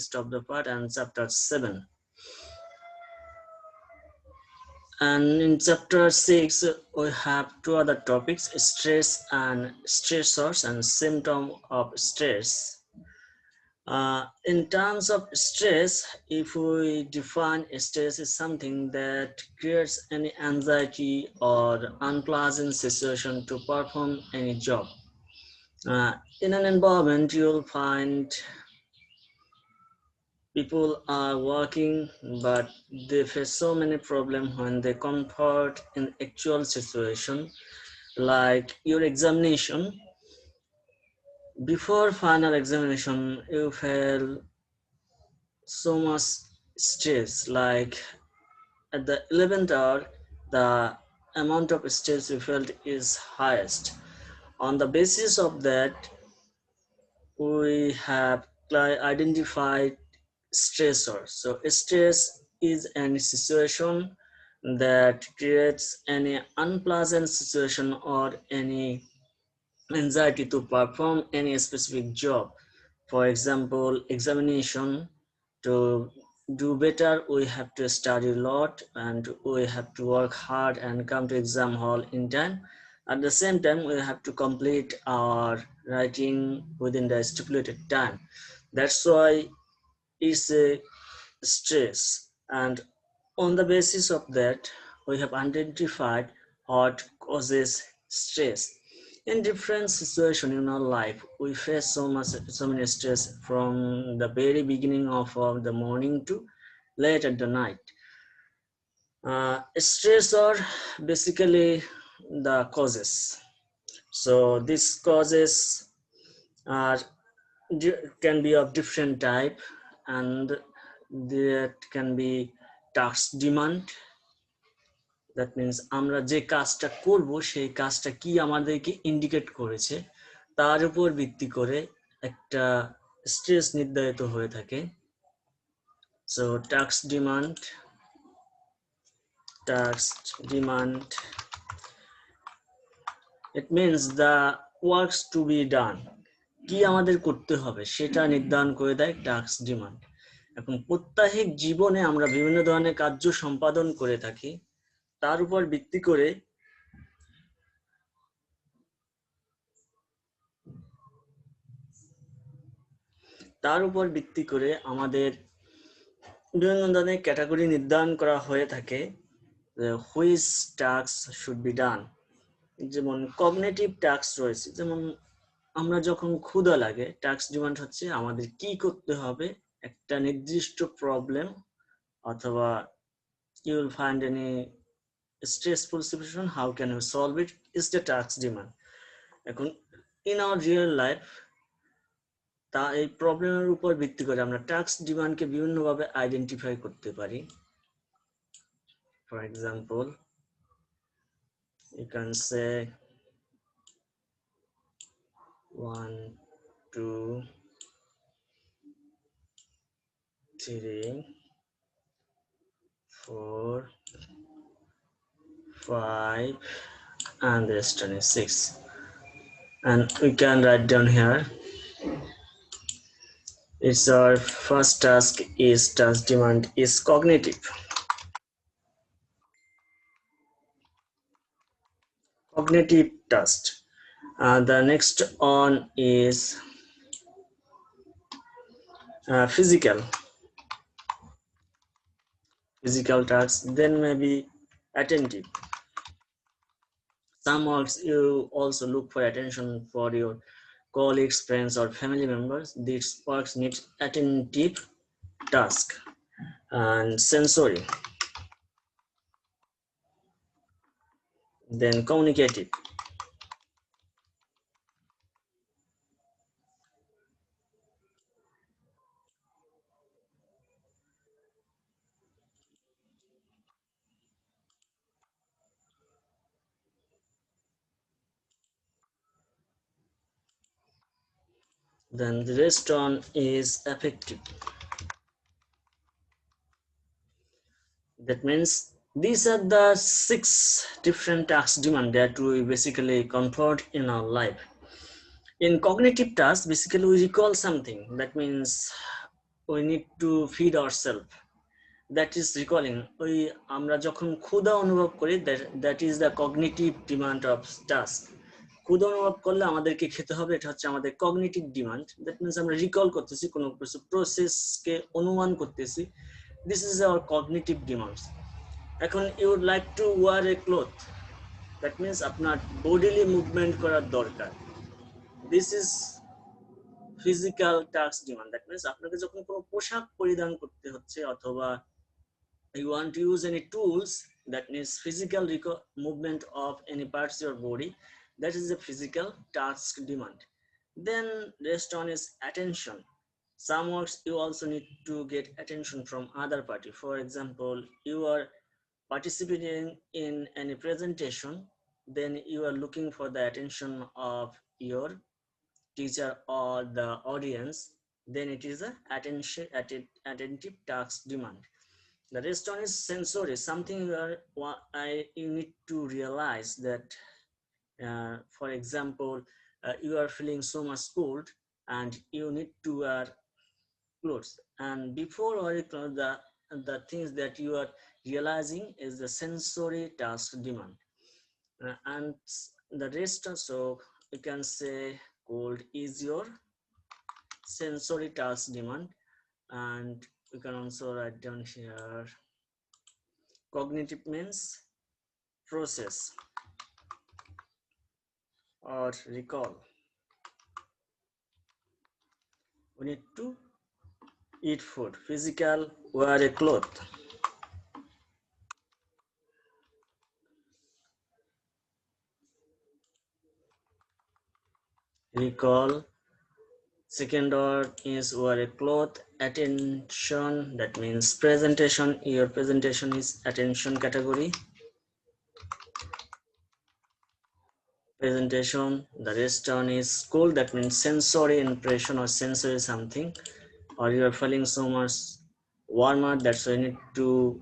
rest of the part and chapter 7. And in chapter 6, we have two other topics: stress and stressors and symptom of stress. In terms of stress, if we define stress as something that creates any anxiety or unpleasant situation to perform any job. In an environment, you'll find people are working, but they face so many problems when they confront in actual situation, like your examination. Before final examination, you feel so much stress, like at the 11th hour, the amount of stress you felt is highest. On the basis of that, we have identified stressor. So stress is any situation that creates any unpleasant situation or any anxiety to perform any specific job. For example, examination. To do better, we have to study a lot and we have to work hard and come to exam hall in time. At the same time, we have to complete our writing within the stipulated time. That's why it's a stress, and on the basis of that, we have identified what causes stress. In different situations in our life, we face so many stress from the very beginning of the morning to late at the night. Stress are basically the causes. So these causes are can be of different type, and that can be task demand. That means আমরা যে কাজটা করব সেই কাজটা কি আমাদেরকে indicate করেছে তার উপর ভিত্তি করে একটা স্ট্রেস নির্ধারিত হয়ে থাকে। So task demand it means the works to be done, কি আমাদের করতে হবে সেটা নির্ধারণ করে দেয় টাস্ক ডিমান্ড। এখন প্রত্যেক জীবনে আমরা বিভিন্ন ধরনের কার্য সম্পাদন করে থাকি, তার উপর ভিত্তি করে আমাদের বিভিন্ন ধরনের ক্যাটাগরি নির্ধারণ করা হয়ে থাকে, which task should be done. যেমন কগনিটিভ টাস্ক রয়েছে, যেমন আমরা যখন ক্ষুধা লাগে, টাস্ক ডিমান্ড হচ্ছে আমাদের কি করতে হবে, একটা নির্দিষ্ট প্রবলেম অথবা you will find any stressful situation, how can you solve it is the task demand. এখন in our real life, তা এই প্রবলেমের উপর ভিত্তি করে আমরা টাস্ক ডিমান্ডকে বিভিন্নভাবে আইডেন্টিফাই করতে পারি। For example, you can say 1 2 3 4 5 and the rest is 6, and we can write down here. It's our first task is task demand is cognitive. Cognitive task. The next on is physical task, then maybe attentive. Some works you also look for attention for your colleagues, friends, or family members. These works need attentive task. And sensory, then communicative, then the rest on is affective. That means these are the 6 different task demand that we basically confront in our life. In cognitive tasks, basically we recall something. That means we need to feed ourselves. That is recalling. ওই আমরা যখন ক্ষুধা অনুভব করি, that is the cognitive demand of task. ক্ষুধা অনুভব করলে আমাদেরকে খেতে হবে, এটা হচ্ছে আমাদের কগনিটিভ ডিমান্ড। দ্যাট মিনস আমরা রিকল করতেছি, কোনো কিছু প্রসেসকে অনুমান করতেছি। This is our cognitive demands. এখন you would like to wear a cloth, that means আপনার বডিলি মুভমেন্ট করার দরকার। This is physical task demand. That means আপনাকে যখন কোনো পোশাক পরিধান করতে হচ্ছে, অথবা you want to use any tools, that means physical movement of any parts of your body, that is a physical task demand. Then rest on is attention. Some works you also need to get attention from other party. For example, you are participating in any presentation, then you are looking for the attention of your teacher or the audience, then it is a attentive task demand. The rest one is sensory, something where you need to realize that, for example, you are feeling so much cold and you need to wear clothes. And before wearing clothes, the things that you are realizing is the sensory task demand. And the rest also, you can say cold is your sensory task demand. And you can also write down here, cognitive means process or recall. We need to eat food. Physical, wear a cloth. Recall. Second word is wear a cloth. Attention, that means presentation. Your presentation is attention category. Presentation. The rest one is cool, that means sensory impression or sensory something, or you are feeling so much warmer, that's why you need to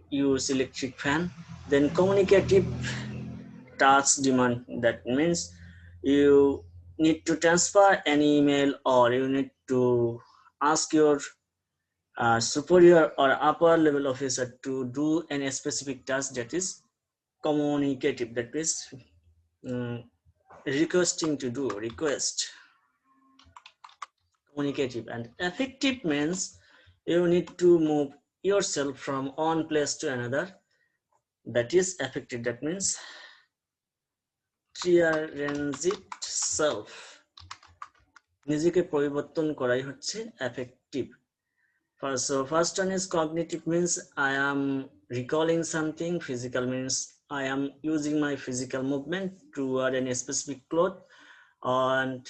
use electric fan. Then communicative task demand, that means you need to transfer an email, or you need to ask your superior or upper level officer to do any specific task, that is communicative. That is requesting to do request. Communicative. And effective means you need to move yourself from one place to another, that is effective. That means transit self, নিজেকে পরিবর্তন করাই হচ্ছে effective. So first one is cognitive, means I am recalling something. Physical means I am using my physical movement to wear any specific cloth. And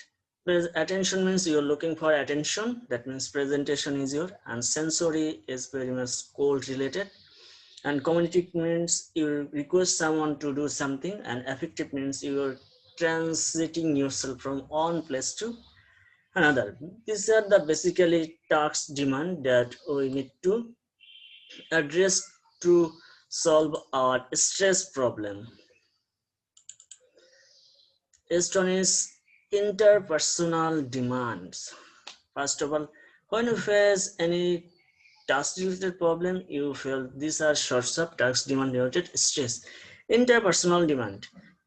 attention means you're looking for attention, that means presentation is your. And sensory is very much cold related. And cognitive means you request someone to do something. And effective means you're transiting yourself from one place to another. These are the basically task demand that we need to address to solve our stress problem. Next one is interpersonal demands. First of all, when you face any task related problem, you feel these are sorts of task demand related stress. Interpersonal demand,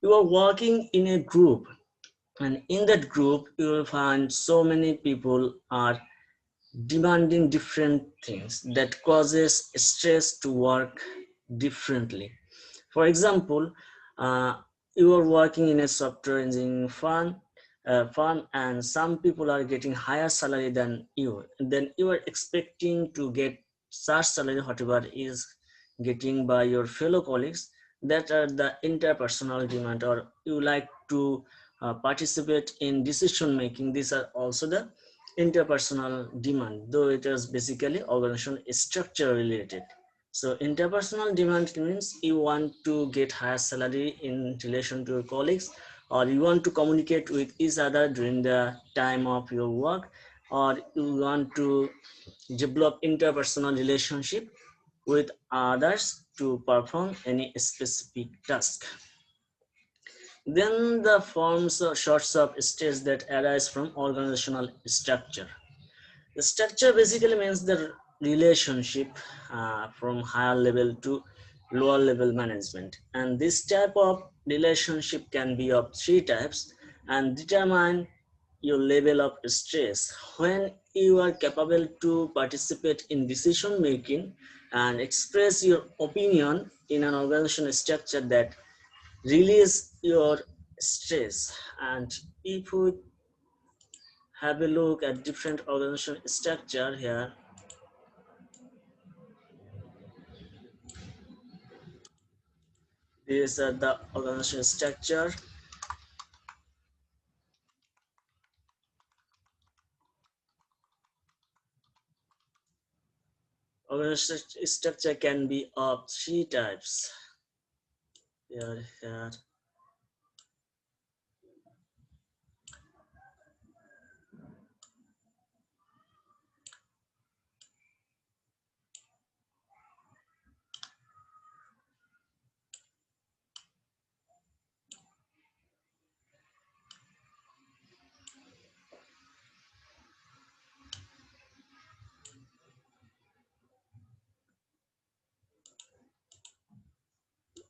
you are working in a group, and in that group you will find so many people are demanding different things that causes stress to work differently. For example, you are working in a software engineering firm, and some people are getting higher salary than you. Then you are expecting to get such salary whatever is getting by your fellow colleagues. That are the interpersonal demand. Or you like to participate in decision making. These are also the interpersonal demand, though it is basically organizational structure related. So interpersonal demand means you want to get higher salary in relation to your colleagues, or you want to communicate with each other during the time of your work, or you want to develop interpersonal relationship with others to perform any specific task. Then the forms or sorts of stress that arise from organizational structure. The structure basically means the relationship from higher level to lower level management. And this type of relationship can be of three types and determine your level of stress. When you are capable to participate in decision making and express your opinion in an organization structure that release your stress. And if we have a look at different organization structure here, these are the organization structure. Organization structure can be of three types. Here.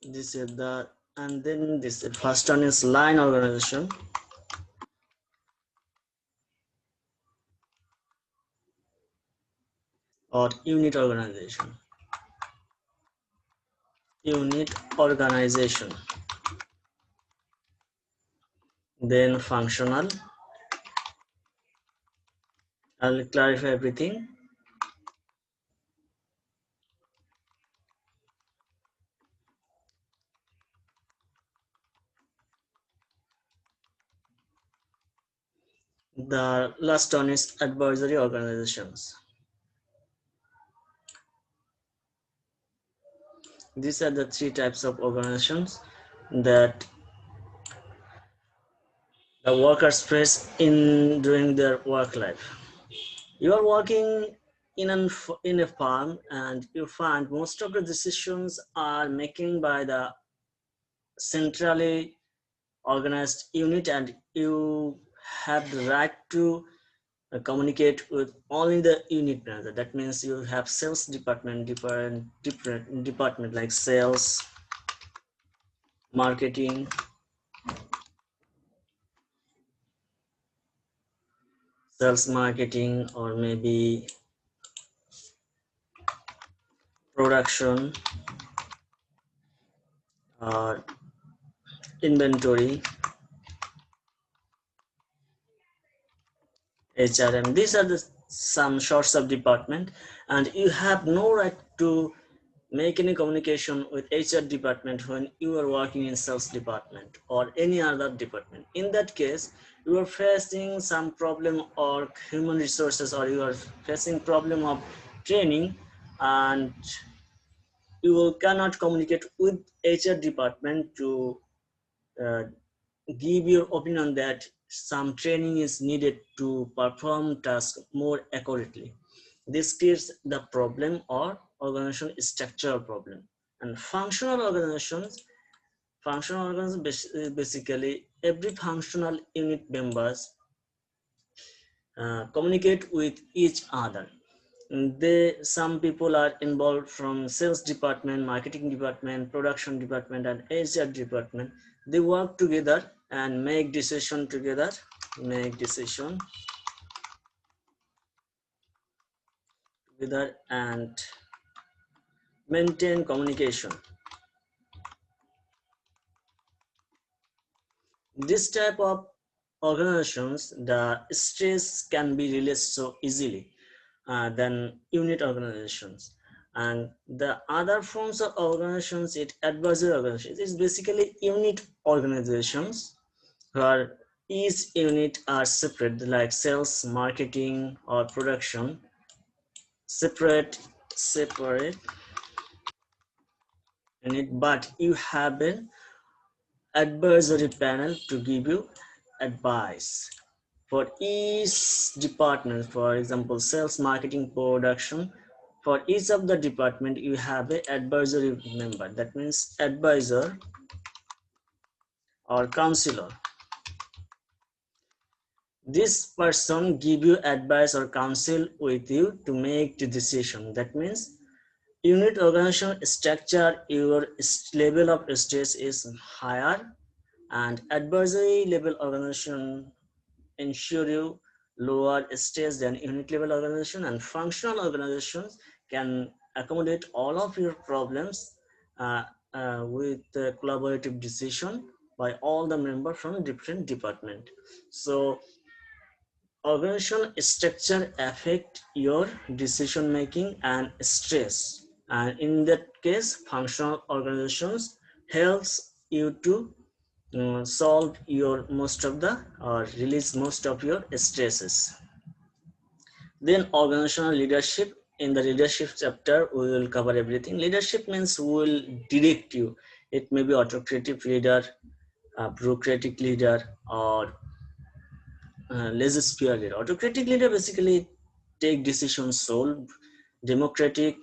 This is the, and then this first one is line organization or unit organization. Unit organization. Then functional. I'll clarify everything. The last one is advisory organizations. These are the three types of organizations that the workers face in during their work life. You are working in a farm and you find most of the decisions are making by the centrally organized unit, and you have the right to communicate with only the unit manager. That means you have sales department, different department like sales, marketing, or maybe production or inventory, HRM. These are the some sorts of department, and you have no right to make any communication with HR department when you are working in sales department or any other department. In that case, you are facing some problem or human resources, or you are facing problem of training, and you cannot communicate with HR department to uh, give your opinion that some training is needed to perform tasks more accurately. This creates the problem or organization structure problem. And functional organizations basically every functional unit members communicate with each other. Some people are involved from sales department, marketing department, production department, and HR department. They work together and make decision together and maintain communication. This type of organizations, the stress can be released so easily than unit organizations. And the other forms of organizations, it advisory organizations, is basically unit organizations where each unit are separate, like sales, marketing, or production, separate unit, but you have an advisory panel to give you advice for each department. For example, sales, marketing, production, for each of the department you have a advisory member. That means advisor or counselor. This person give you advice or counsel with you to make the decision. That means unit organization structure, your level of stress is higher, and advisory level organization ensure you lower stress than unit level organization, and functional organizations can accommodate all of your problems uh, with collaborative decision by all the members from different department. So organization structure affect your decision making and stress, and in that case functional organizations helps you to solve your most of the or release most of your stresses. Then organizational leadership. In the leadership chapter we will cover everything. Leadership means we will direct you. It may be autocratic leader, bureaucratic leader, or laissez-faire leader. Autocratic leader basically take decisions solve. Democratic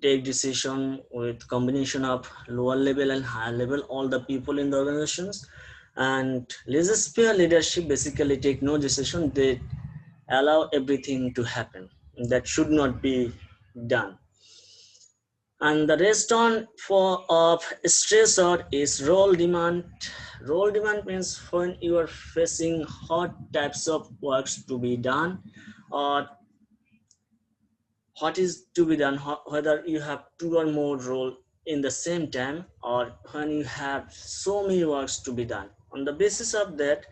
take decision with combination of lower level and higher level all the people in the organizations. And laissez-faire leadership basically take no decision. They allow everything to happen that should not be done. And the rest on for of stressor is role demand. Role demand means when you are facing hot types of works to be done, or what is to be done, whether you have two or more role in the same time, or when you have so many works to be done. On the basis of that,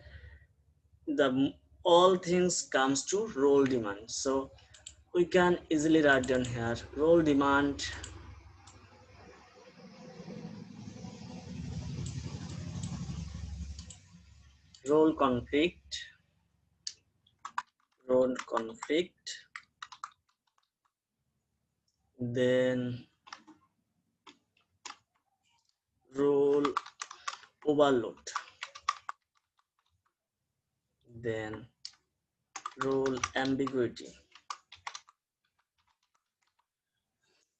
the all things comes to role demand. So we can easily write down here role demand, role conflict, role conflict, then role overload, then role ambiguity.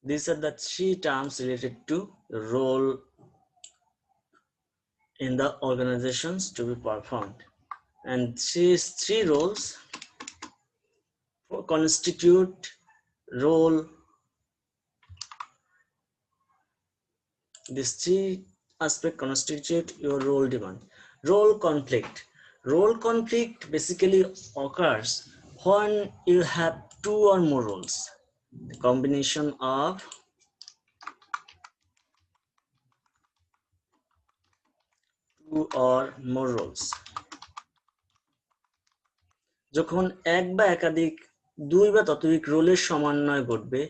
These are the three terms related to role in the organizations to be performed. And these three roles constitute role. These three aspects constitute your role demand. Role conflict. Role conflict basically occurs when you have two or more roles. The combination of two or more roles. যখন এক বা একাধিক দুই বা ততোধিক রোলের সমন্বয় ঘটবে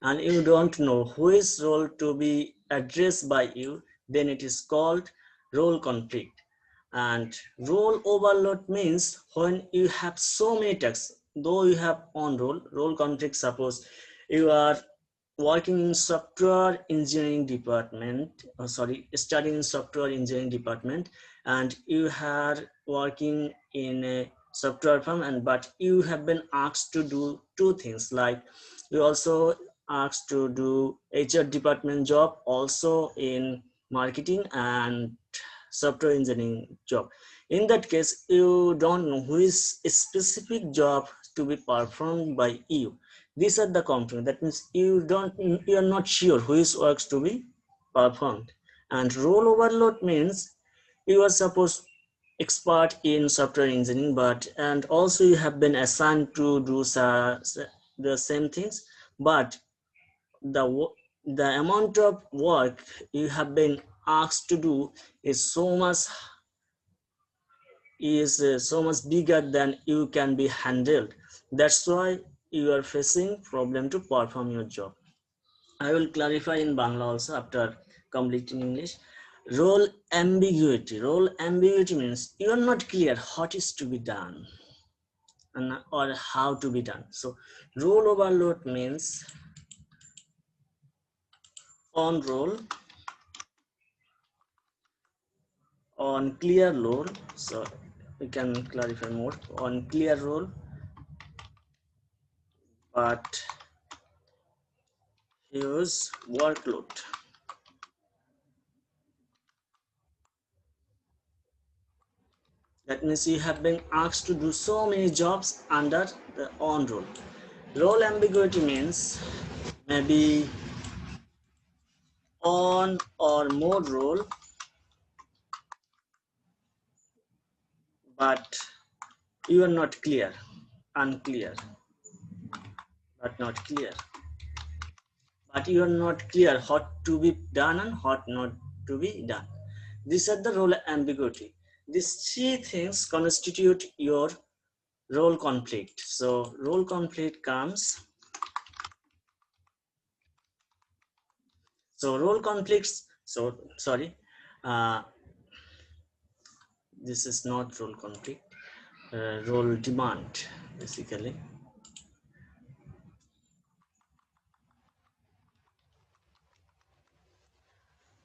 and you don't know which role to be addressed by you, then it is called role conflict. And role overload means when you have so many tasks, though you have one role conflict. Suppose you are working in software engineering department, studying in software engineering department, and you are working in a software firm, and but you have been asked to do two things, like you also asked to do HR department job, also in marketing and software engineering job. In that case you don't know which specific job to be performed by you. These are the conflict. That means you are not sure which works to be performed. And role overload means you are supposed expert in software engineering, but and also you have been assigned to do the same things, but the amount of work you have been asked to do is so much bigger than you can be handled. That's why you are facing problem to perform your job. I will clarify in Bangla also after completing English. Role ambiguity. Role ambiguity means you are not clear what is to be done and or how to be done. So role overload means on role, on clear role. So we can clarify more on clear role, but use workload. That means you have been asked to do so many jobs under the on role. Role ambiguity means maybe on or more role, but you are not clear, unclear, but not clear. But you are not clear what to be done and what not to be done. These are the role ambiguity. These three things constitute your role conflict. So role conflict comes. So role conflicts. So sorry, uh, this is not role conflict. Role demand basically.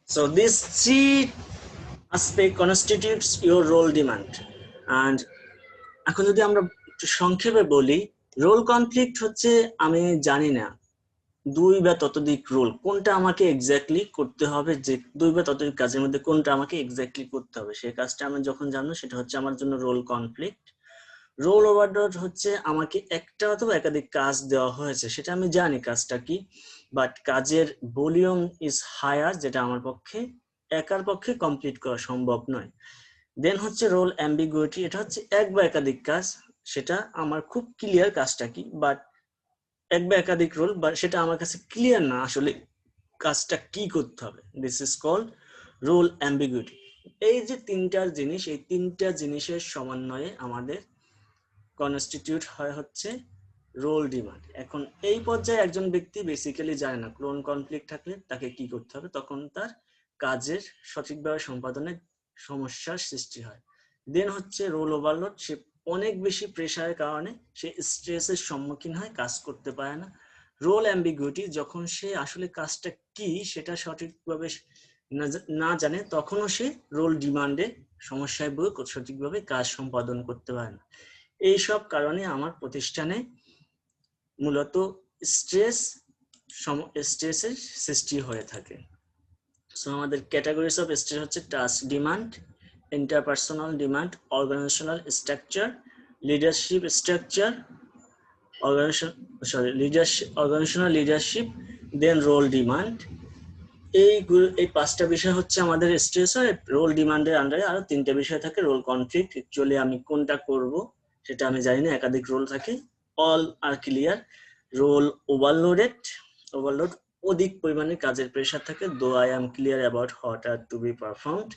So these three aspect constitutes your role demand. And এখন যদি আমরা একটু সংক্ষেপে বলি, role conflict হচ্ছে আমি জানি না দুই বা ততোধিক রোল কোনটা আমাকে এক্স্যাক্টলি করতে হবে, যে দুই বা ততোধিক কাজের মধ্যে কোনটা আমাকে এক্স্যাক্টলি করতে হবে, সেই কাজটা আমি যখন জানবো সেটা হচ্ছে আমার জন্য রোল কনফ্লিক্ট। রোল ওভারলোড হচ্ছে আমাকে একটা অথবা একাধিক কাজ দেওয়া হয়েছে, সেটা আমি জানি কাজটা কি, বাট কাজের ভলিউম ইজ হায়ার, যেটা আমার পক্ষে একার পক্ষে কমপ্লিট করা সম্ভব নয়। দেন হচ্ছে রোল অ্যাম্বিগুইটি, এটা হচ্ছে এক বা একাধিক কাজ, সেটা আমার খুব ক্লিয়ার কাজটা কি, বাট এক বা একাধিক রোল বা সেটা আমার কাছে ক্লিয়ার না আসলে কাজটা কি করতে হবে। This is called role ambiguity. এই যে তিনটার জিনিস, এই তিনটা জিনিসের সমন্বয়ে আমাদের কনস্টিটিউট হয় হচ্ছে রোল ডিমান্ড। এখন এই পর্যায়ে একজন ব্যক্তি বেসিক্যালি জানে না রোল কনফ্লিক্ট থাকলে তাকে কি করতে হবে, তখন তার কাজের সঠিকভাবে সম্পাদনের সমস্যার সৃষ্টি হয়। দেন হচ্ছে রোল ওভারলোড, সে অনেক বেশি প্রেশারের কারণে সে স্ট্রেসের সম্মুখীন হয়, কাজ করতে পারে না। রোল অ্যাম্বিগুইটি, যখন সে আসলে কাজটা কি সেটা সঠিকভাবে না জানে, তখনও সে রোল ডিমান্ডে সমস্যায় ভুগে সঠিকভাবে কাজ সম্পাদন করতে পারে না। এইসব কারণে আমার প্রতিষ্ঠানে মূলত স্ট্রেসের সৃষ্টি হয়ে থাকে। সো আমাদের ক্যাটাগরিজ অফ স্ট্রেস হচ্ছে task demand, interpersonal demand, organisational structure, leadership structure, organisational leadership, then role demand. এই পাঁচটা বিষয় হচ্ছে আমাদের স্ট্রেস হয়। রোল ডিমান্ডের আন্ডারে আরো তিনটা বিষয় থাকে। রোল কনফ্লিক্ট, অ্যাকচুয়ালি আমি কোনটা করব সেটা আমি জানি না, একাধিক রোল থাকে। All are clear. Role overload, অধিক পরিমাণে কাজের প্রেশার থাকে, though I am clear about what are to be performed.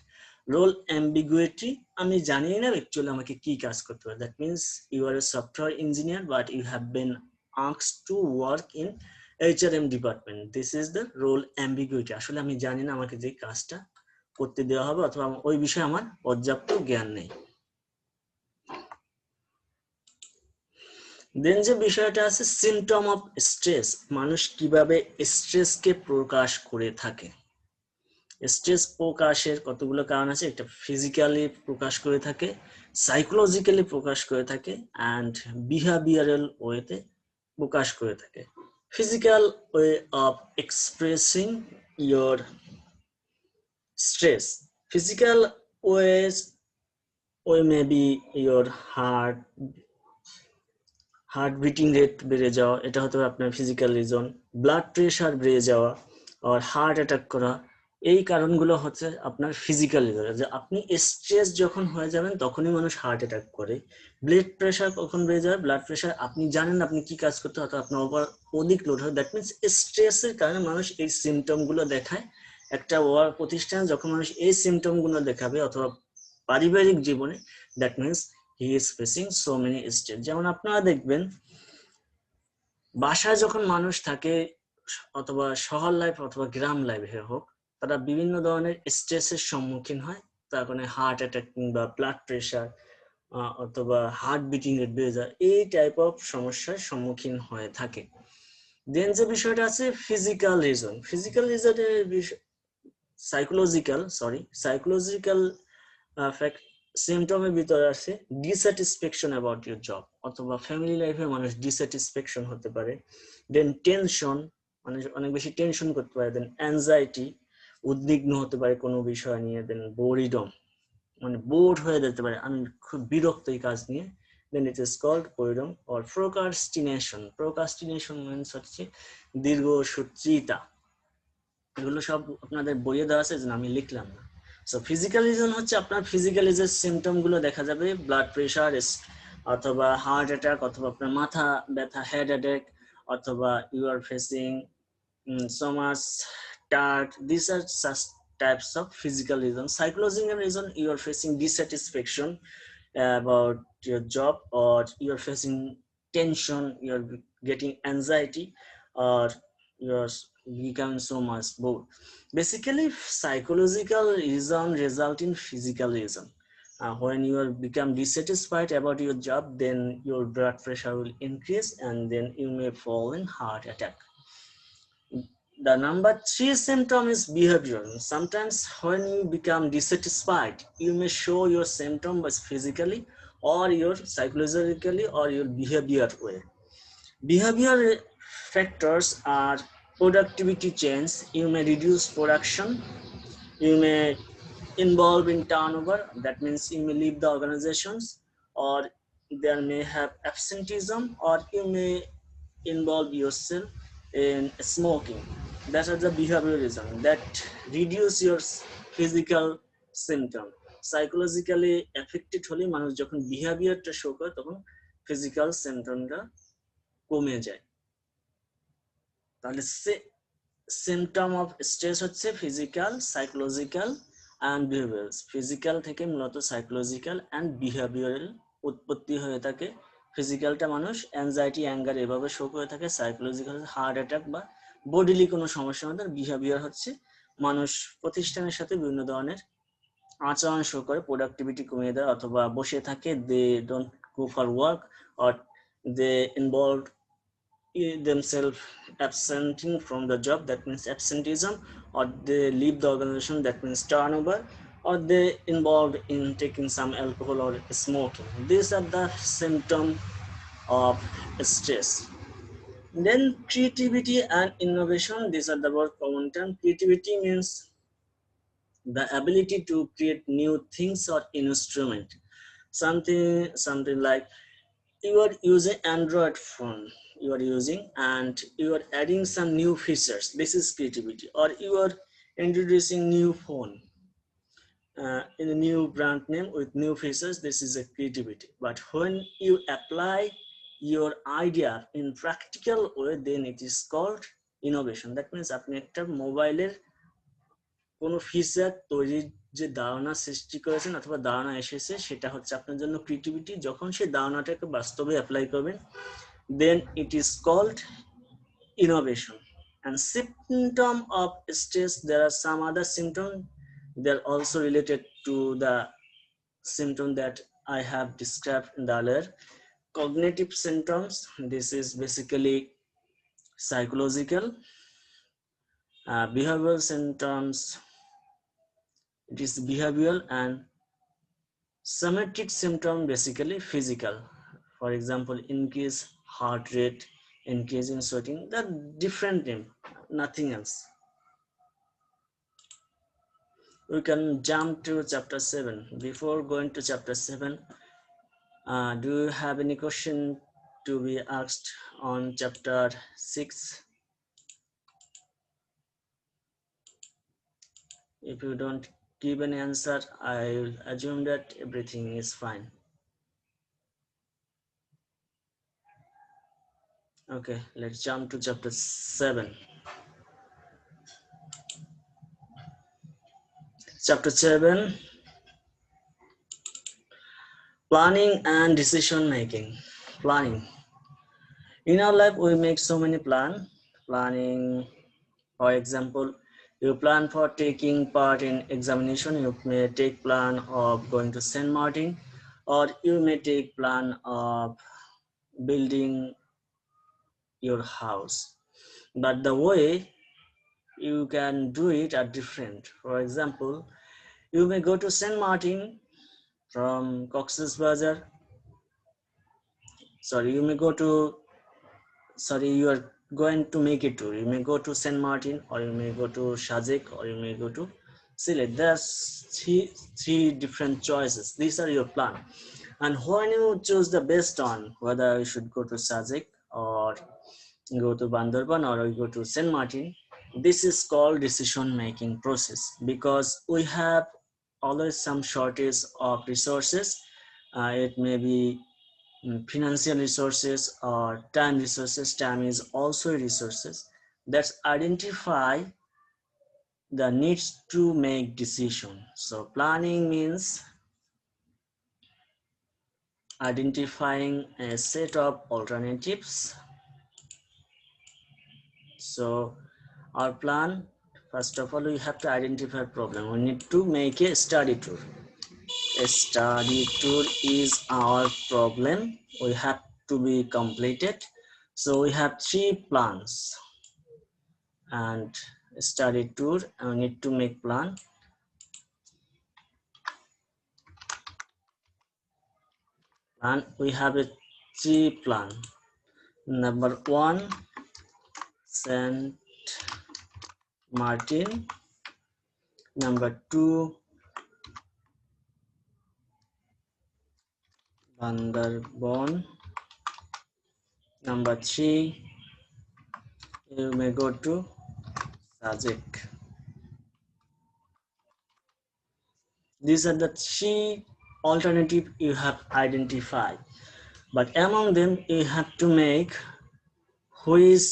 Role ambiguity, আমি জানি না অ্যাকচুয়ালি আমাকে কি কাজ করতে হবে। That means you are a software engineer but you have been asked to work in HRM department. This is the role ambiguity. আসলে আমি জানি না আমাকে যে কাজটা করতে দেওয়া হবে, অথবা ওই বিষয়ে আমার পর্যাপ্ত জ্ঞান নেই। দেন যে বিষয়টা আছে সিমটম অফ স্ট্রেস, মানুষ কিভাবে স্ট্রেসকে প্রকাশ করে থাকে। স্ট্রেস প্রকাশের কতগুলো কারণ আছে। একটা ফিজিক্যালি প্রকাশ করে থাকে, সাইকোলজিক্যালি প্রকাশ করে থাকে, অ্যান্ড বিহেভিয়ারাল ওয়েতে প্রকাশ করে থাকে। Physical way of expressing your stress. Physical ways may be your heart beating rate বেড়ে যাওয়া, এটা হতে পারে আপনার ফিজিক্যাল রিজন। ব্লাড প্রেশার বেড়ে যাওয়া আর হার্ট অ্যাটাক করা, এই কারণগুলো হচ্ছে আপনার ফিজিক্যাল রিজন। যে আপনি স্ট্রেস যখন হয়ে যাবেন তখনই মানুষ হার্ট অ্যাটাক করে। ব্লাড প্রেশার কখন বেড়ে যাবে, ব্লাড প্রেশার আপনি জানেন আপনি কি কাজ করতে হবে, আপনার ওভার অধিক লোড হয়। দ্যাট মিনস স্ট্রেসের কারণে মানুষ এই সিমটমগুলো দেখায়। একটা প্রতিষ্ঠানে যখন মানুষ এই সিমটমগুলো দেখাবে অথবা পারিবারিক জীবনে, that means he is facing so many states. যেমন আপনারা দেখবেন বাসায় যখন মানুষ থাকে, অথবা শহর লাইফ অথবা গ্রাম লাইফে হোক, তারা বিভিন্ন ধরনের স্ট্রেসের সম্মুখীন হয়। তার কারণে হার্ট অ্যাটাক কিংবা ব্লাড প্রেশার অথবা হার্ট বিটিং রেট বেড়ে যায়, এই টাইপ অফ সমস্যার সম্মুখীন হয়ে থাকে। দেন যে বিষয়টা আছে ফিজিক্যাল রিজন সাইকোলজিক্যাল ফ্যাক্ট সিমটমের ভিতরে আছে ডিস্যাটিসফ্যাকশন অ্যাবাউট ইউর জব, অথবা ফ্যামিলি লাইফে মানুষ ডিস্যাটিসফ্যাকশন হতে পারে। দেন টেনশন, মানুষ অনেক বেশি টেনশন করতে পারে। দেন অ্যাংজাইটি, উদ্বিগ্ন হতে পারে কোনো বিষয় নিয়ে। দেন বোরিডম, মানে বোর্ড হয়ে যেতে পারে, আমি খুব বিরক্ত এই কাজ নিয়ে, then it is called boredom or procrastination. Procrastination means হচ্ছে দীর্ঘ সূত্রিতা। এগুলো সব আপনাদের বইয়ে দেওয়া আছে, যেন আমি লিখলাম না। সো ফিজিক্যাল রিজন হচ্ছে আপনার ফিজিক্যালি যে সিমটম গুলো দেখা যাবে, ব্লাড প্রেশার অথবা হার্ট অ্যাটাক, অথবা আপনার মাথা ব্যথা হেড অ্যাটাক, অথবা you are facing so much tired. These are such types of physical reasons. Psychological reason, you are facing dissatisfaction about your job, or you are facing tension, you are getting anxiety, or you are becoming so much bored. Basically psychological reason result in physical reason. When you are become dissatisfied about your job, then your blood pressure will increase, and then you may fall in heart attack. The number 3 symptom is behavior. Sometimes when you become dissatisfied, you may show your symptoms physically, or your psychologically, or your behavior way. Behavior factors are productivity change. You may reduce production. You may involve in turnover. That means you may leave the organizations, or there may have absenteeism, or you may involve yourself in smoking. That are the behaviorism that reduce your physical symptom. Psychologically affected হলে মানুষ যখন বিহেভিয়ারটা show করে, তখন physical সিমটমটা কমে যায়। তাহলে symptom of stress হচ্ছে physical, psychological and behavioural. Physical থেকে মূলত সাইকোলজিক্যাল অ্যান্ড বিহেভিয়ারাল উৎপত্তি হয়ে থাকে। ফিজিক্যালটা মানুষ অ্যাংজাইটি, অ্যাঙ্গার এভাবে শো করে থাকে। সাইকোলজিক্যাল হার্ট অ্যাটাক বা বডিলি কোনো সমস্যা আমাদের। বিহেভিয়ার হচ্ছে মানুষ প্রতিষ্ঠানের সাথে বিভিন্ন ধরনের আচরণ শো করে, প্রোডাক্টিভিটি কমিয়ে দেয়, অথবা বসে থাকে, they don't go for work, or they involve themselves absenting from the job, that means absenteeism, or they leave the organization, that means turnover, or they involved in taking some alcohol or smoking. These are the symptoms of stress. Then creativity and innovation, these are the word common term. Creativity means the ability to create new things or instrument. Something like you are using Android phone, you are using, and you are adding some new features. This is creativity. Or you are introducing new phone in a new brand name with new features. This is a creativity. But when you apply your idea in practical way, then it is called innovation. That means আপনি একটা মোবাইলের কোনো feature তৈরির যে ধারণা সৃষ্টি করেছেন, অথবা ধারণা এসেছে, সেটা হচ্ছে আপনার জন্য ক্রিয়েটিভিটি। যখন সেই ধারণাটাকে বাস্তবে অ্যাপ্লাই করবেন, then it is called innovation. And symptom of stress, there are some other symptoms. They are also related to the symptom that I have described in the earlier. Cognitive symptoms, this is basically psychological. Behavioral symptoms, it is behavioral. And somatic symptom, basically physical. For example, increase heart rate, increase in sweating. That different name, nothing else. We can jump to chapter 7. Before going to chapter 7, do you have any question to be asked on chapter 6? If you don't give an answer, I will assume that everything is fine. Okay, let's jump to chapter 7. Chapter 7, planning and decision making. Planning. In our life, we make so many planning. For example, you plan for taking part in examination. You may take plan of going to St. Martin, or you may take plan of building your house. But the way you can do it are different. For example, you may go to St. Martin from Cox's Bazar. You are going to make it tour. You may go to St. Martin, or you may go to Shajek, or you may go to select. There's three different choices. These are your plan. And when you choose the best one, whether you should go to Sajik or go to Bandarban or you go to Saint Martin, this is called decision making process, because we have always some shortage of resources. It may be financial resources or time resources. Time is also resources. That's identify the needs to make decision. So planning means identifying a set of alternatives. So our plan, first of all, we have to identify problem. We need to make a study tour. A study tour is our problem. We have to be completed. So we have three plans and study tour, and we need to make plan. And we have a three plan. Number one, Saint Martin. Number two, Bandarban. Number three, you may go to Sajik. These are the three alternatives you have identified. But among them, you have to make which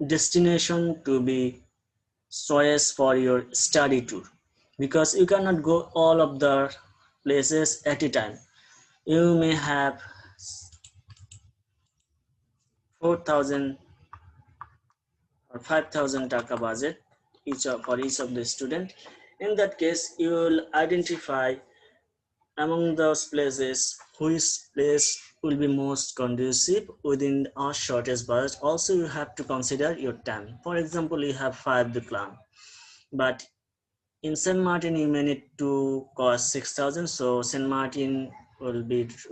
destination to be choice for your study tour, because you cannot go all of the places at a time. You may have 4,000 or 5,000 taka budget for each of the student. In that case, you will identify among those places which place will be most conducive within our shortest budget. Also, you have to consider your time. For example, you have 5 the plan, but in Saint Martin you may need to cost 6,000. So Saint Martin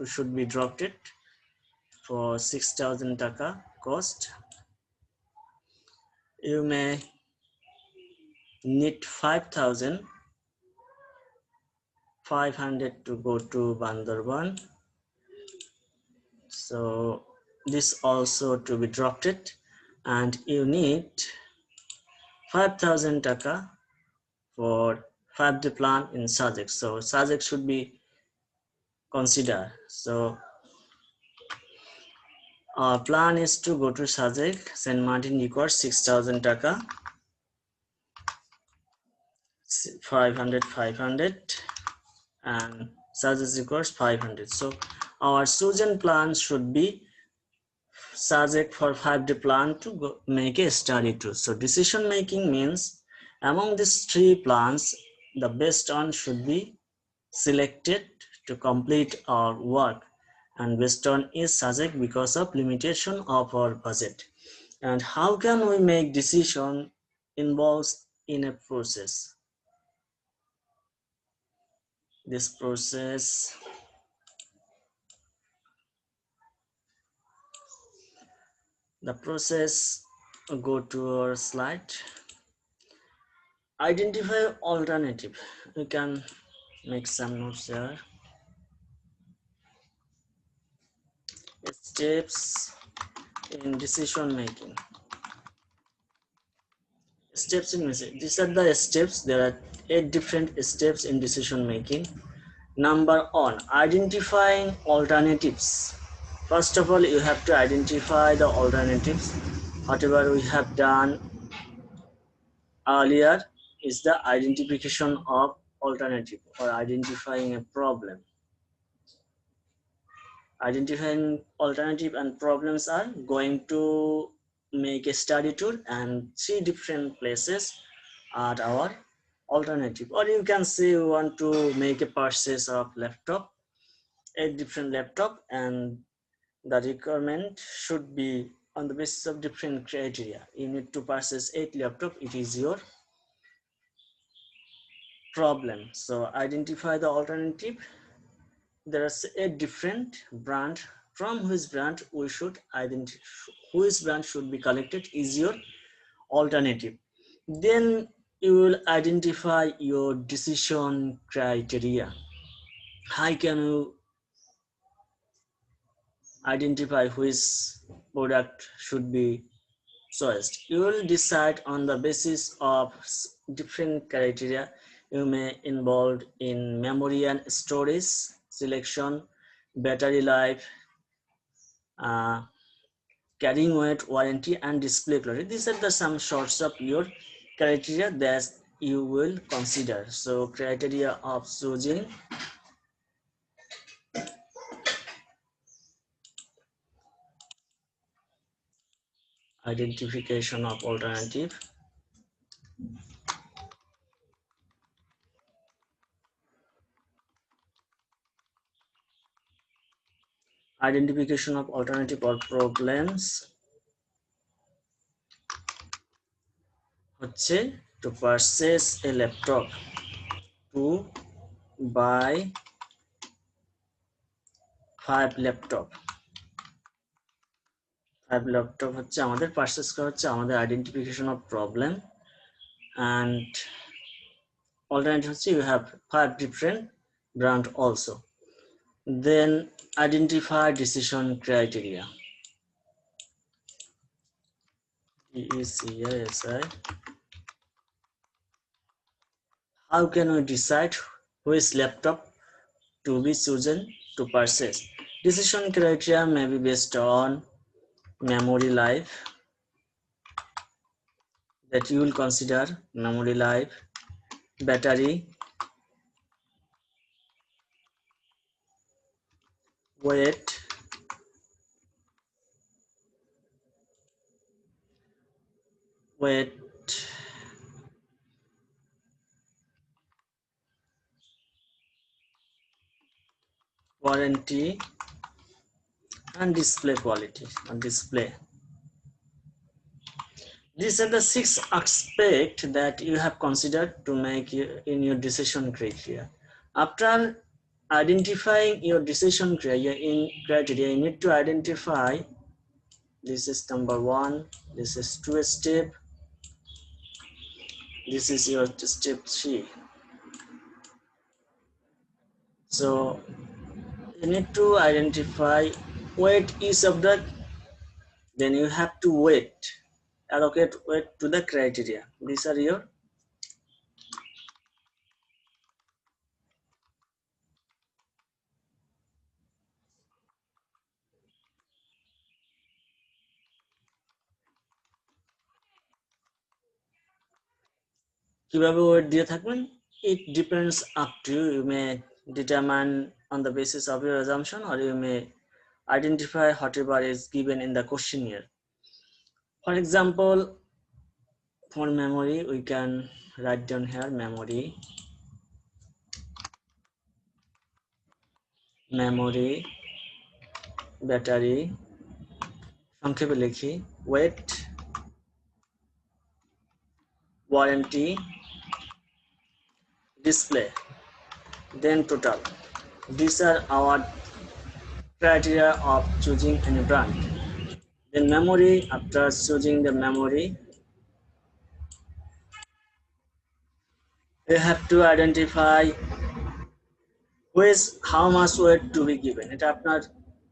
should be dropped it for 6,000 taka cost. You may need 5,500 to go to Bandarban. So this also to be dropped it, and you need 5,000 taka for 5 the plan in Sajak. So Sajak should be considered. So our plan is to go to Sajak. Saint Martin requires 6,000 taka, 500, and Sajak requires 500. So our chosen plan should be subject for 5 day plan to make a study tour. So decision making means among these three plans, the best one should be selected to complete our work, and best one is subject because of limitation of our budget. And how can we make decision involves in a process? This process, the process, go to our slide. Identify alternative. You can make some notes here. Steps in decision making. Steps in these are the steps. There are 8 different steps in decision making. Number 1, identifying alternatives. First of all, you have to identify the alternatives. Whatever we have done earlier is the identification of alternative or identifying a problem. Identifying alternative and problems are going to make a study tour and 3 different places at our alternative. Or you can say you want to make a purchase of laptop, 8 different laptop, and the requirement should be on the basis of different criteria. You need to purchase 8 laptop. It is your problem. So identify the alternative. There is a different brand, from which brand we should identify, which brand should be collected is your alternative. Then you will identify your decision criteria. How can you identify which product should be choiced? You will decide on the basis of different criteria. You may involve in memory and storage, selection, battery life, uh, carrying weight, warranty, and display quality. These are the some sorts of your criteria that you will consider. So criteria of choosing identification of alternative, identification of alternative or problems হচ্ছে to purchase a laptop, to buy 5 laptop হচ্ছে আমাদের purchase করা হচ্ছে আমাদের identification of problem and alternative হচ্ছে you have 5 different brand also. Then identify decision criteria. DECISI. How can we decide which laptop to be chosen to purchase? Decision criteria may be based on memory life, that you will consider memory life, battery, weight, warranty, and display quality or display. These are the 6 aspects that you have considered to make in your decision criteria. After identifying your decision criteria, you need to identify this is number 1, this is 2 step, this is your step 3. So you need to identify weight is subject, then you have to allocate weight to the criteria. These are your কিভাবে wait দিয়ে থাকবেন, it depends up to you. You may determine on the basis of your assumption, or you may identify whatever is given in the questionnaire. For example, for memory, we can write down here memory, battery, সংক্ষেপে লিখি weight, warranty, display, then total. These are our criteria of choosing any brand. Then memory, after choosing the memory, you have to identify how much weight to be given. এটা আপনার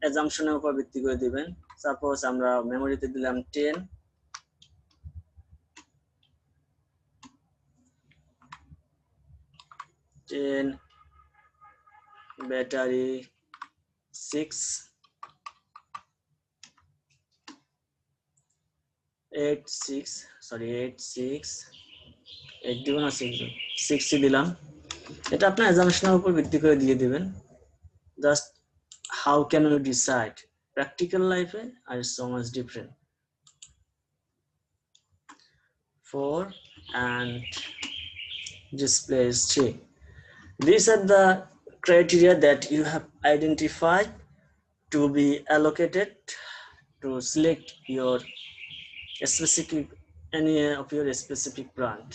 assumption-এর উপর ভিত্তি করে দিবেন। Suppose আমরা মেমোরিতে দিলাম 10, battery 6, 8 দিব না 6 দিলাম। এটা আপনার assumption-এর উপর ভিত্তি করে দিয়ে দিবেন। Just how can we decide? Practical life are so much different. 4 and display is 3. These are the criteria that you have identified to be allocated to select your any of your specific brand.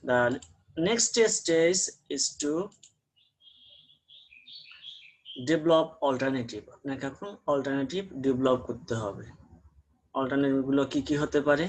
The next stage is to develop alternative. আপনাকে এখন alternative develop করতে হবে। Alternative গুলো কি হতে পারে?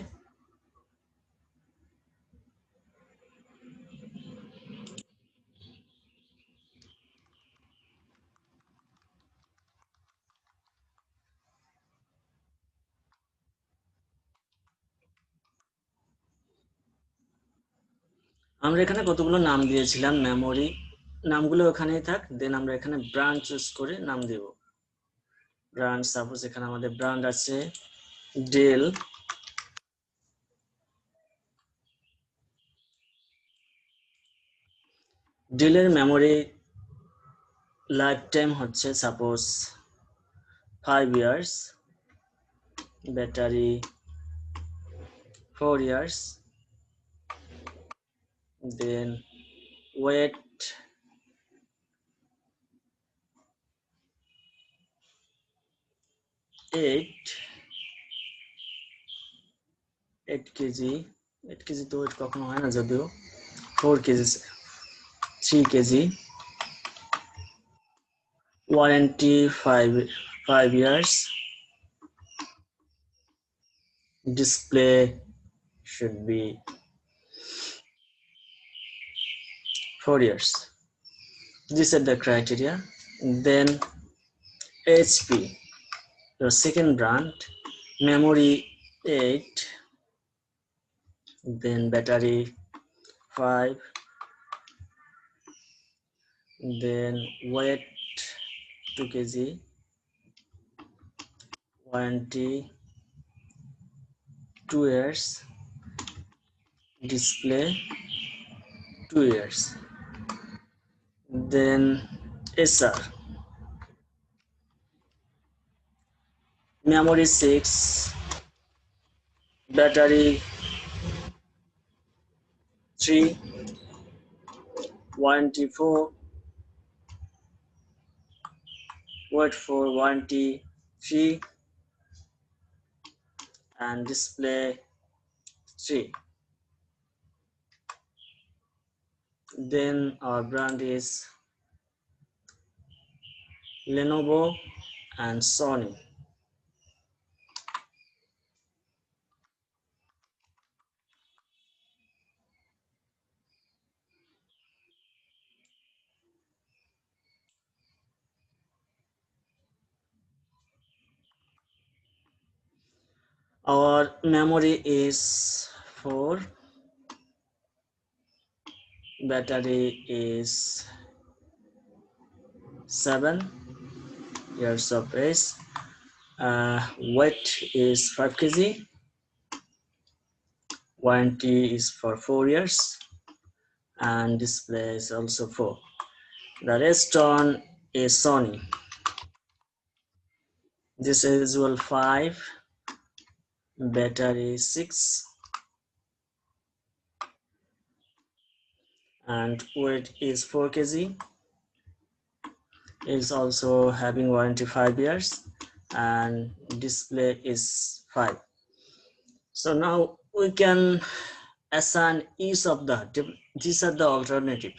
আমরা এখানে কতগুলো নাম দিয়েছিলাম মেমোরি, নামগুলো ওখানেই থাক। দেন আমরা এখানে ব্র্যান্ড চুজ করে নাম দেব। ব্র্যান্ড, সাপোজ এখানে আমাদের ব্র্যান্ড আছে ডেল। ডেলের মেমোরি লাইফ টাইম হচ্ছে সাপোজ 5 years, ব্যাটারি 4 years, দেন ওয়েট 8 কেজি। 8 কেজি তো ওয়েট কখনো হয় না যদিও। 4 KG, 3 KG, warranty 5 years, display should be 4 years. These are the criteria. Then HP, your second brand, memory 8, then battery 5, then weight 2 kg, warranty 2 years, display 2 years. Then SR, memory 6, battery 3, warranty 4, weight 4, warranty 3, and display 3. Then our brand is Lenovo and Sony. Our memory is 4, battery is 7 years of age, weight is 5 kg, warranty is for 4 years, and display is also 4. The rest on is Sony. This is usual 5, battery 6, and weight is 4 kg. Is also having warranty 5 years, and display is 5. So now we can assign each of these are the alternative: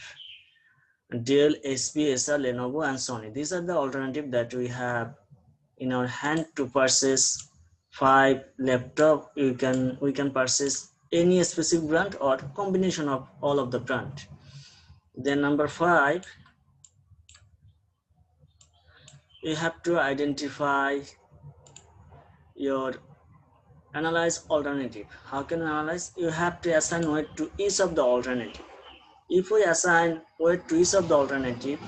Dell, HP, Acer, Lenovo, and Sony. These are the alternative that we have in our hand to purchase 5 laptop. We can purchase any specific brand or combination of all of the brand. Then number 5, you have to identify your analyze alternative. How can you analyze? You have to assign weight to each of the alternative. If we assign weight to each of the alternative,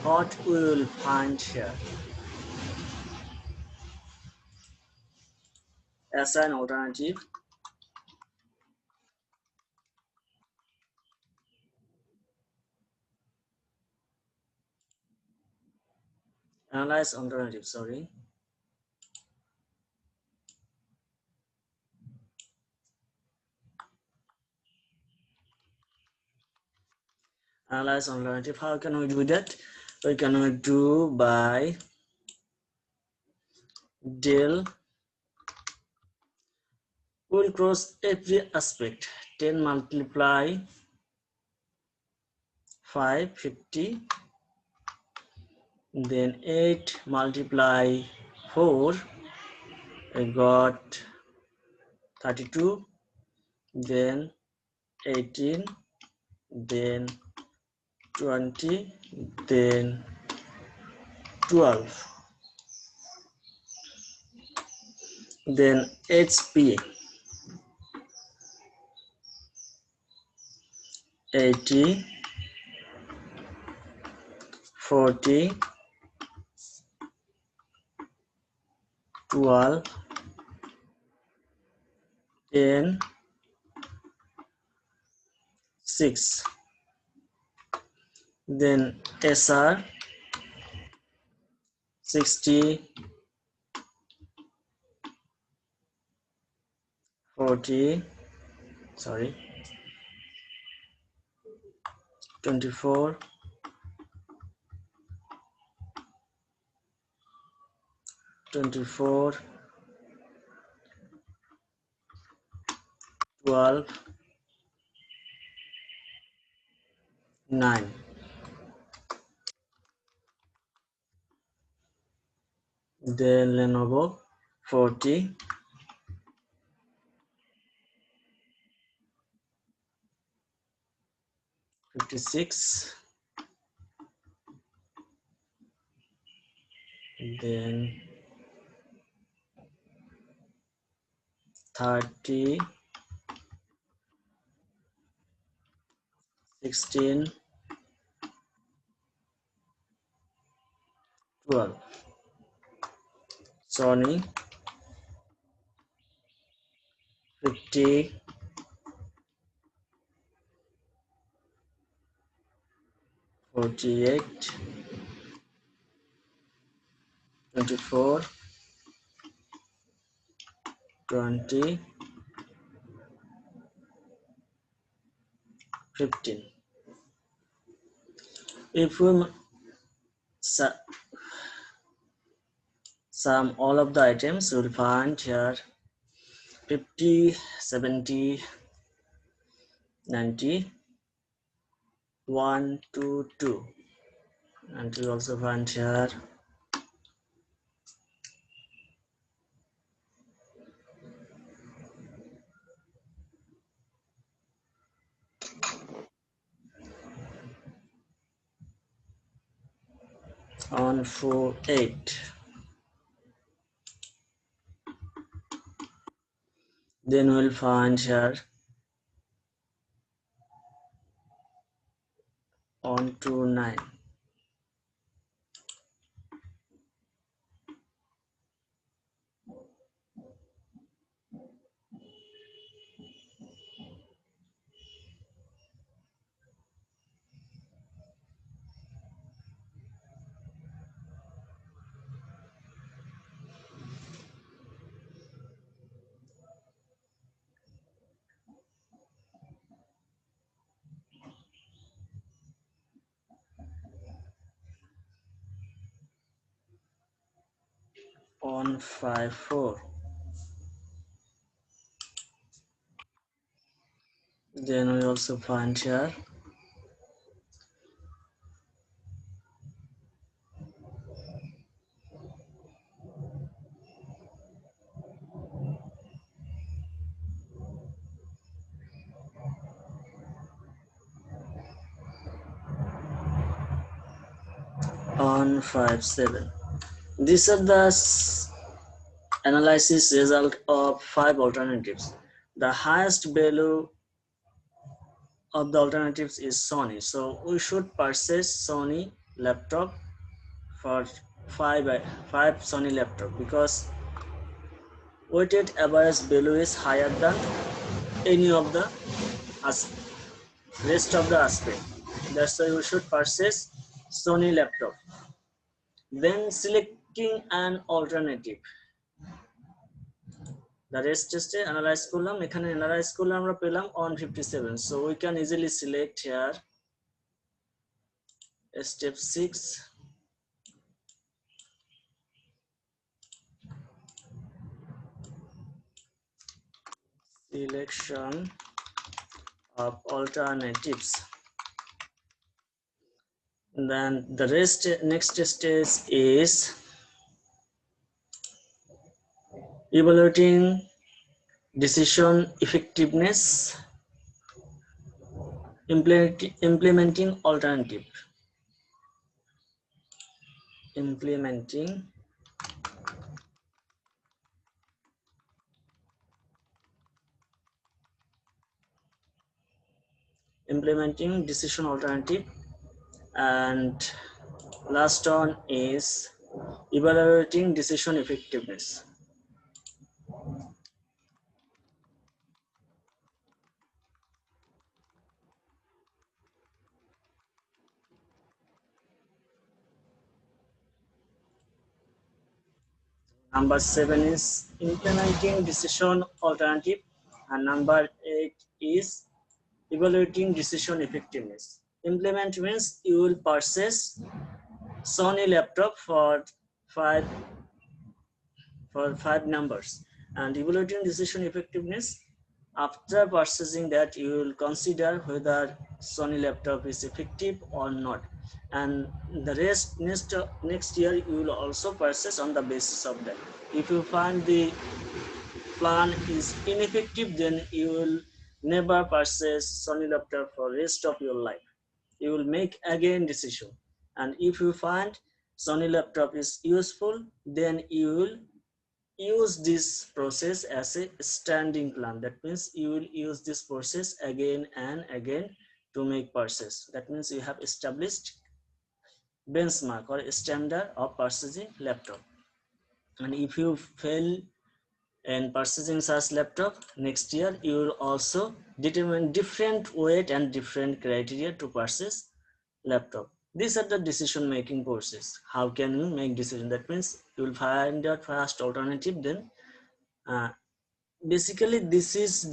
what we will find here? Assign alternative, analyze alternative, sorry. Analyze alternative, how can we do that? We can do by del. We'll cross every aspect. 10 multiply 5, 50. Then 8 multiply 4, I got 32. Then 18, then 20, then 12. Then HP. 80, 40, 12, 10, 6. Then SR 60, 40, sorry, 24, 24, 12, 9. Then Lenovo 40, 56, then 30, 16, 12. Sony 50, 48, 24, 20, 15. If we sum all of the items, we will find here 50, 70, 90, 1, 2, 2. And we also find here 1, 4, 8. Then we'll find here 1, 2, 9. 1, 5, 4. Then we also find here 1, 5, 7. These are the analysis result of 5 alternatives. The highest value of the alternatives is Sony. So we should purchase Sony laptop for 5 Sony laptop because weighted average value is higher than any of the rest of the aspect. That's why we should purchase Sony laptop. Then selecting an alternative. The rest just analyze করলাম এখানে analyze করলে আমরা পেলাম 157. So we can easily select here step 6, selection of alternatives. Then the next stage is evaluating decision effectiveness, implementing implementing decision alternative, and last one is evaluating decision effectiveness. Number 7 is implementing decision alternative, and number 8 is evaluating decision effectiveness. Implement means you will purchase Sony laptop five for 5 numbers, and evaluating decision effectiveness. After purchasing that, you will consider whether Sony laptop is effective or not, and the rest next year you will also purchase on the basis of that. If you find the plan is ineffective, then you will never purchase Sony laptop for rest of your life. You will make again decision, and if you find Sony laptop is useful, then you will use this process as a standing plan. That means you will use this process again and again to make purchase. That means you have established benchmark or standard of purchasing laptop. And if you fail in purchasing such laptop, next year you will also determine different weight and different criteria to purchase laptop. These are the decision making process. How can you make decision? That means you will find out first alternative, then basically this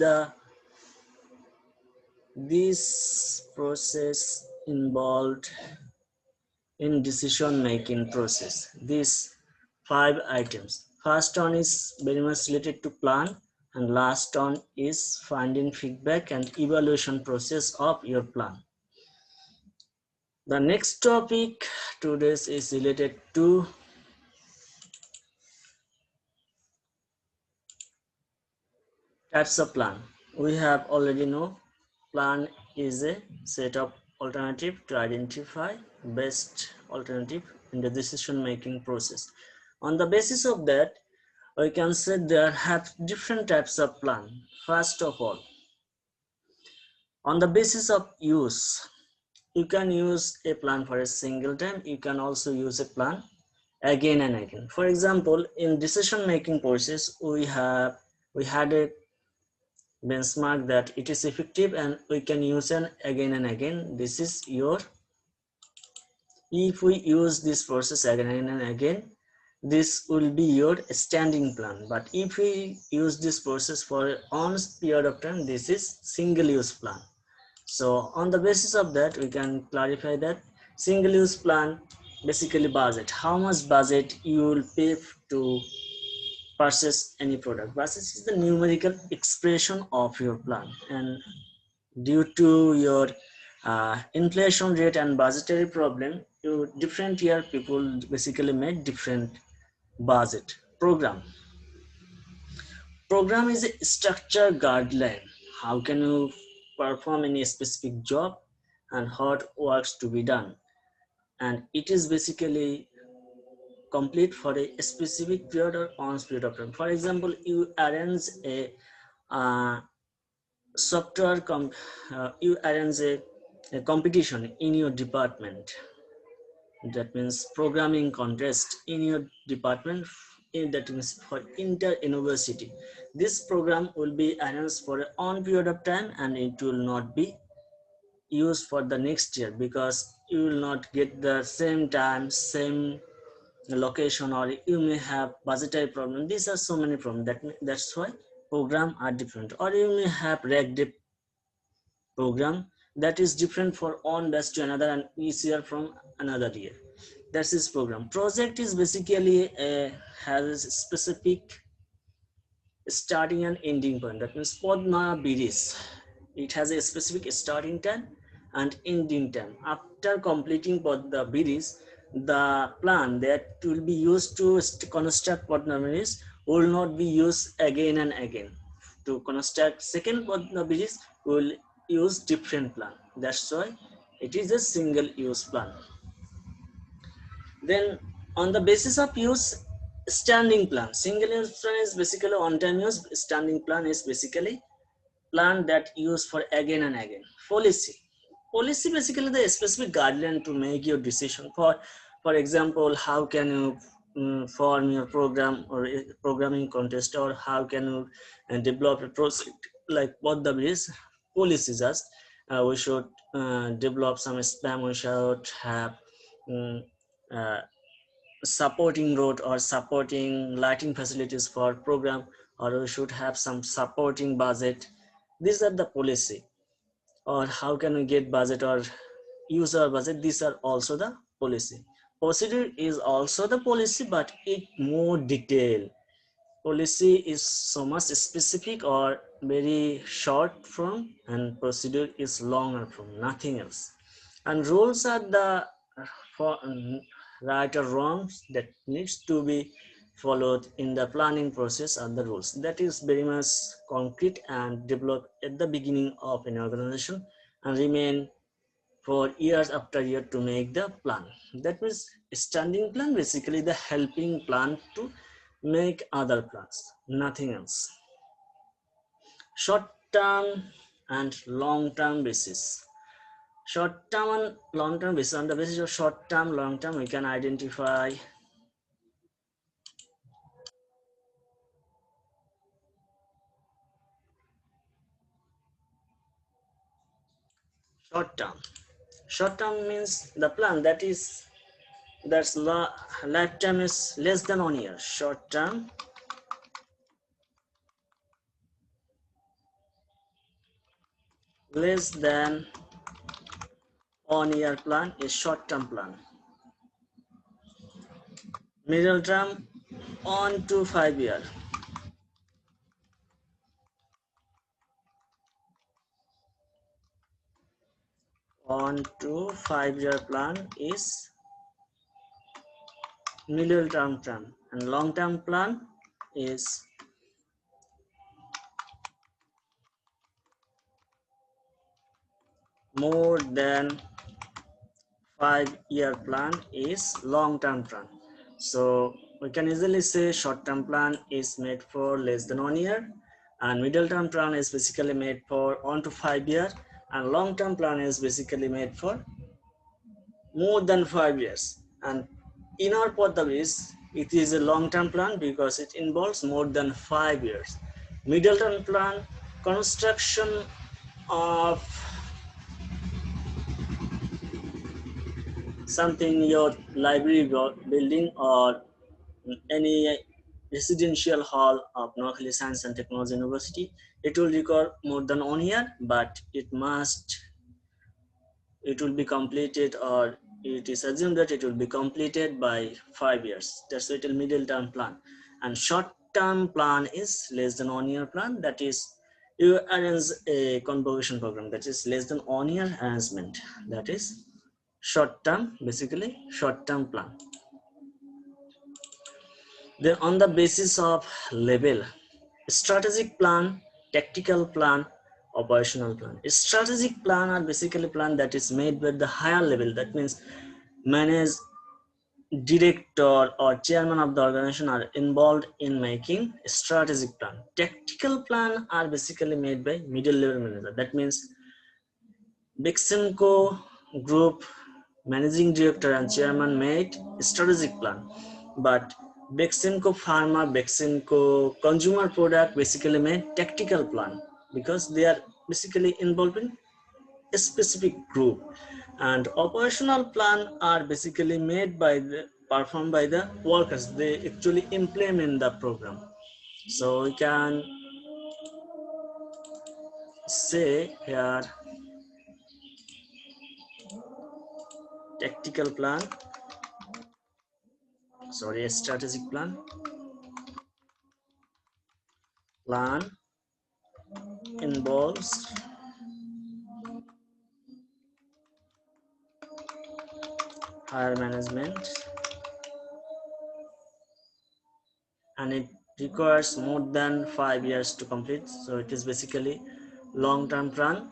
process involved in decision making process. These 5 items. First one is very much related to plan, and last one is finding feedback and evaluation process of your plan. The next topic today is related to types of plan. We have already know plan is a set of alternative to identify best alternative in the decision making process. On the basis of that, we can say there have different types of plan. First of all, on the basis of use, you can use a plan for a single time. You can also use a plan again and again. For example, in decision making process, we had a benchmark that it is effective and we can use it again and again. This is your, if we use this process again and again, this will be your standing plan. But if we use this process for on period of time, this is single use plan. So on the basis of that, we can clarify that single use plan basically budget, how much budget you will pay to purchase any product. Budget is the numerical expression of your plan, and due to your inflation rate and budgetary problem, different year people basically made different budget. Program is a structured guideline. How can you perform any specific job and what works to be done, and it is basically complete for a specific period or on period of time. For example, you arrange a uh, software you arrange a competition in your department. That means programming contest in your department, that means for inter university. This program will be arranged for an on period of time, and it will not be used for the next year because you will not get the same time, same location, or you may have budgetary problem. These are so many problems. That's why program are different. Or you may have reg program that is different for one batch to another and each year from another year. That's his program. Project is basically has a specific starting and ending point. That means Padma Biris, it has a specific starting time and ending time. After completing Padma Biris, the plan that will be used to construct Padma Biris will not be used again and again. To construct second Padma Biris, we will use different plan. That's why it is a single use plan. Then on the basis of use, standing plan. Single use plan is basically on time use. Standing plan is basically plan that use for again and again. Policy. Policy basically the specific guideline to make your decision. For example, how can you form your program or a programming contest, or how can you develop a project, like what the is policy just we should develop some spam, we should have um, uh, supporting road or supporting lighting facilities for program, or we should have some supporting budget. These are the policy. Or how can we get budget or use our budget, these are also the policy. Procedure is also the policy, but it more detailed. Policy is so much specific or very short form, and procedure is longer form, nothing else. And rules are the for right or wrongs that needs to be followed in the planning process, are the rules that is very much concrete and developed at the beginning of an organization and remain for years after year to make the plan. That means standing plan, basically the helping plan to make other plans, nothing else. Short term and long term basis. Short term and long term basis. On the basis of short term, long term, we can identify short term. Short term means the plan that is that's lifetime is less than 1 year. Short term less than 1 year plan is short term plan. Middle term 1 to 5 year. 1 to 5 year plan is middle term plan, and long term plan is more than 5 year plan is long term plan. So we can easily say short term plan is made for less than 1 year, and middle term plan is basically made for 1 to 5 year, and long term plan is basically made for more than 5 years. And in our Padhavis, it is a long-term plan because it involves more than 5 years. Middle term plan, construction of something, your library building or any residential hall of Noakhali Science and Technology University, it will require more than 1 year, but it will be completed, or it is assumed that it will be completed by 5 years. That's a little middle term plan. And short term plan is less than 1 year plan, that is you arrange a convocation program, that is less than 1 year arrangement, that is short term, basically short term plan. Then on the basis of level, strategic plan, tactical plan, operational plan. A strategic plan are basically plan that is made by the higher level. That means manage director or chairman of the organization are involved in making a strategic plan. Tactical plan are basically made by middle level manager. That means Beximco Group managing director and chairman made strategic plan, but Beximco Pharma, Beximco Consumer Product basically made tactical plan because they are basically involved in a specific group. And operational plan are basically made by the performed by the workers. They actually implement the program. So we can say here tactical plan, sorry, a strategic plan involves higher management, and it requires more than 5 years to complete. So it is basically long-term plan.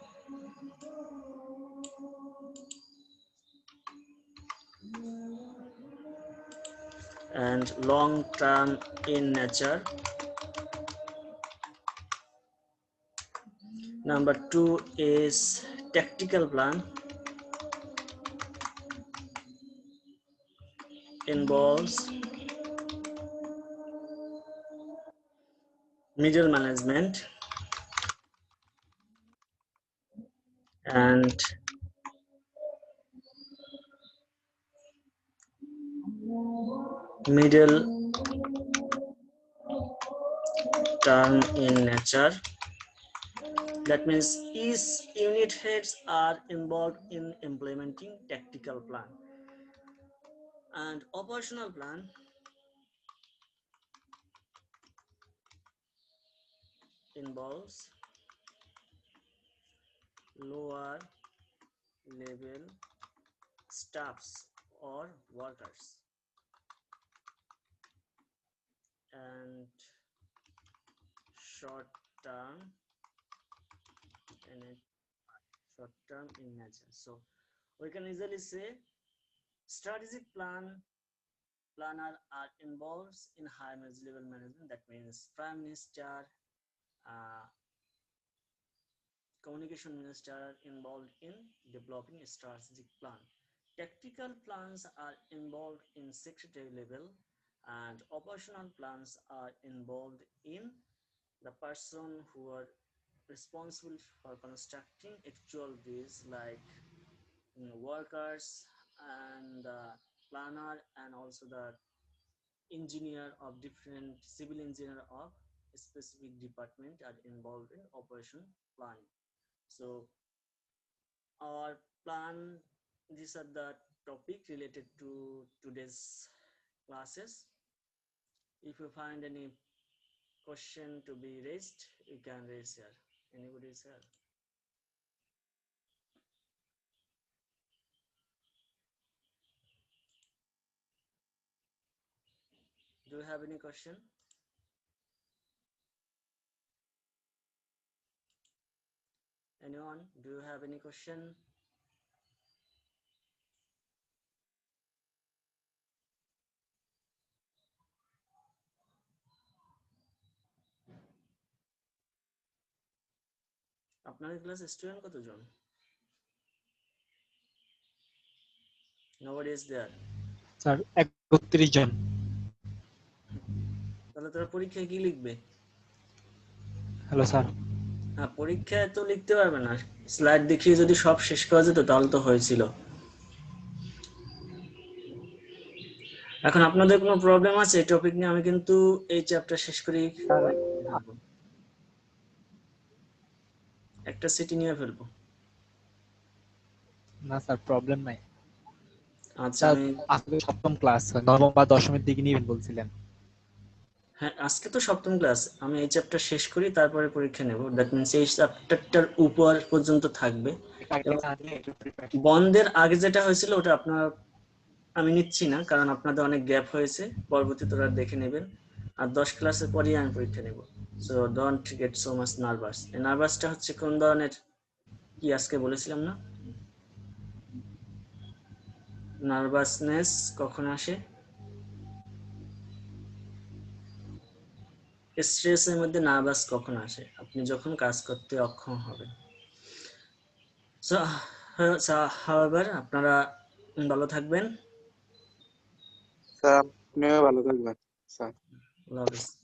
And long-term in nature. Number 2 is tactical plan. involves middle management and middle term in nature. That means each unit heads are involved in implementing tactical plan and operational plan involves lower level staffs or workers and short term in nature. So we can easily say strategic planner are involved in high level management. That means prime minister, uh, communication minister are involved in developing a strategic plan. Tactical plans are involved in secretary level and operational plans are involved in the person who are responsible for constructing actual bridge, like workers and the planner and also the engineer of different civil engineer of a specific department are involved in operation planning. So our plan, these are the topic related to today's classes. If you find any question to be raised, you can raise here. Anybody is here? Do you have any question? Anyone? Do you have any question? আপনাদের ক্লাসে student কতজন? Nobody is there. Sir 31 জন। তাহলে তোরা পরীক্ষায় কি লিখবে? Hello sir. হ্যাঁ, পরীক্ষায় তো লিখতে পারবে না, স্লাইড দেখিয়ে যদি সব শেষ করা যেত তাহলে তো হয়েছিল। এখন আপনাদের কোনো প্রবলেম আছে এই টপিক নিয়ে? আমি কিন্তু এই চ্যাপ্টার শেষ করেই একটা সিটি নিয়ে ফেলবো। না স্যার, প্রবলেম নাই। আচ্ছা, আমি আজকে সপ্তম ক্লাস, নবম বা দশমের দিকে নিবেন বলছিলেন। হ্যাঁ, আজকে তো সপ্তম ক্লাস, আমি এই চ্যাপ্টার শেষ করি তারপরে পরীক্ষা নেব। দ্যাট মিনস এই চ্যাপ্টারটার উপর পর্যন্ত থাকবে। বন্ধের আগে যেটা হয়েছিল ওটা আপনার আমি নিচ্ছি না, কারণ আপনাদের অনেক গ্যাপ হয়েছে, পরবর্তীতে ওরা দেখে নেবেন। আর 10 ক্লাসের পরেই আমি পরীক্ষা নেব। So don't get so much nervous. এই নার্ভাসটা হচ্ছে কোন ধরনের, কি আজকে বলেছিলাম না, নার্ভাসনেস কখন আসে? স্ট্রেসের মধ্যে নার্ভাস কখন আসে? আপনি যখন কাজ করতে অক্ষম হবেন। সো হাওয়েভার আপনারা ভালো থাকবেন। স্যার আপনিও ভালো থাকবেন স্যার। আল্লাহ হাফেজ।